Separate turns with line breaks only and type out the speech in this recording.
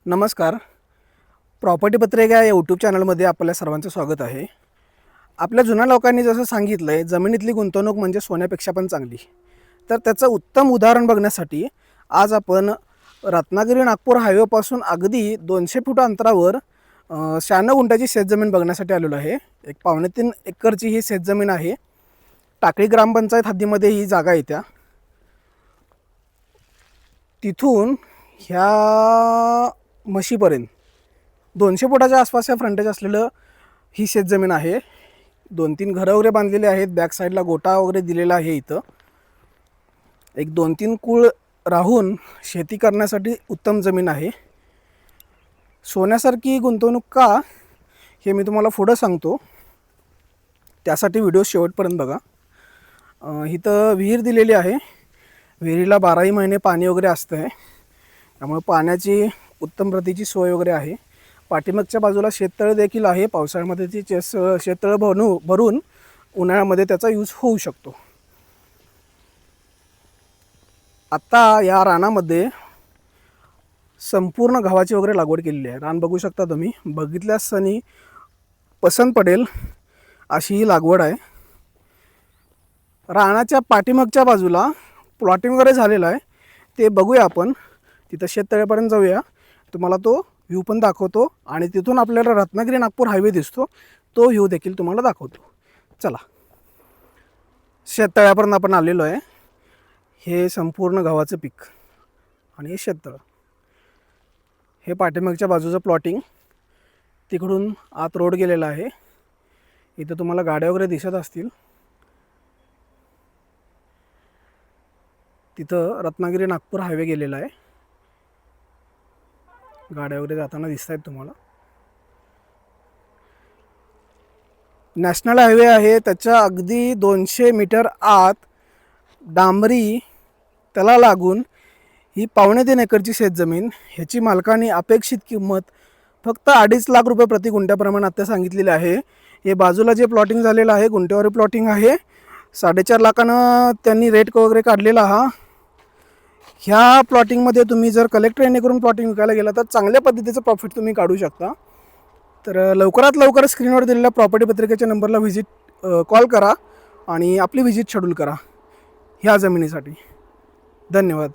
नमस्कार. प्रॉपर्टी पत्रिका या यूट्यूब चॅनलमध्ये आपल्या सर्वांचं स्वागत आहे. आपल्या जुन्या लोकांनी जसं सांगितलं आहे, जमिनीतली गुंतवणूक म्हणजे सोन्यापेक्षा पण चांगली. तर त्याचं उत्तम उदाहरण बघण्यासाठी आज आपण रत्नागिरी नागपूर हायवेपासून अगदी 200 फूट अंतरावर 96 गुंठाची शेतजमीन बघण्यासाठी आलेलो आहे. एक 2.5 एकरची ही शेतजमीन आहे. टाकळी ग्रामपंचायत हद्दीमध्ये ही जागा येत्या. तिथून ह्या म्हशीपर्यंत 200 फुटाच्या आसपास या फ्रंटेज असलेलं ही शेतजमीन आहे. 2-3 घरं वगैरे बांधलेले आहेत. बॅक साईडला गोटा वगैरे दिलेला आहे. इथं एक 2-3 कुळ राहून शेती करण्यासाठी उत्तम जमीन आहे. सोन्यासारखी गुंतवणूक का, हे मी तुम्हाला पुढं सांगतो. त्यासाठी व्हिडिओ शेवटपर्यंत बघा. इथं विहीर दिलेली आहे. विहिरीला 12ही महिने पाणी वगैरे असतं आहे. त्यामुळे पाण्याची उत्तम प्रतीची सोय वगैरे आहे. पाठीमागच्या बाजूला शेततळ देखील आहे. पावसाळ्यामध्ये ती शेततळ भरून उन्हाळ्यामध्ये त्याचा यूज होऊ शकतो. आता या रानामध्ये संपूर्ण गव्हाची वगैरे लागवड केलेली आहे. रान बघू शकता तुम्ही. बघितल्यास सनी पसंत पडेल अशी ही लागवड आहे. रानाच्या पाठीमागच्या बाजूला प्लॉटिंग वगैरे झालेलं आहे. ते बघूया आपण. तिथं शेततळ्यापर्यंत जाऊया. तुम्हाला तो व्ह्यू पण दाखवतो आणि तिथून आपल्याला रत्नागिरी नागपूर हायवे दिसतो. तो व्ह्यू देखील तुम्हाला दाखवतो. चला, शेततळ्यापर्यंत आपण आलेलो आहे. हे संपूर्ण गव्हाचं पीक आणि हे शेततळ. हे पाठीमागच्या बाजूचं प्लॉटिंग. तिकडून आत रोड गेलेला आहे. इथं तुम्हाला गाड्या वगैरे दिसत असतील. तिथं रत्नागिरी नागपूर हायवे गेलेला आहे. गाड्या वगैरे जाताना दिसत आहेत तुम्हाला. नॅशनल हायवे आहे. त्याच्या अगदी 200 मीटर आत डांबरी त्याला लागून ही 2.5 एकरची शेतजमीन. ह्याची मालकांनी अपेक्षित किंमत फक्त 2.5 लाख रुपये प्रति गुंठ्याप्रमाणे आता सांगितलेली आहे. हे बाजूला जे प्लॉटिंग झालेलं आहे गुंठ्यावर प्लॉटिंग आहे. 4.5 लाखानं त्यांनी रेट वगैरे काढलेला हा. ह्या प्लॉटिंगमध्ये तुम्ही जर कलेक्टर एने करून प्लॉटिंग विकायला गेला तर चांगल्या पद्धतीचं प्रॉफिट तुम्ही काढू शकता. तर लवकरात लवकर स्क्रीनवर दिलेल्या प्रॉपर्टी पत्रिकेच्या नंबरला कॉल करा आणि आपली व्हिजिट शेड्यूल करा ह्या जमिनीसाठी. धन्यवाद.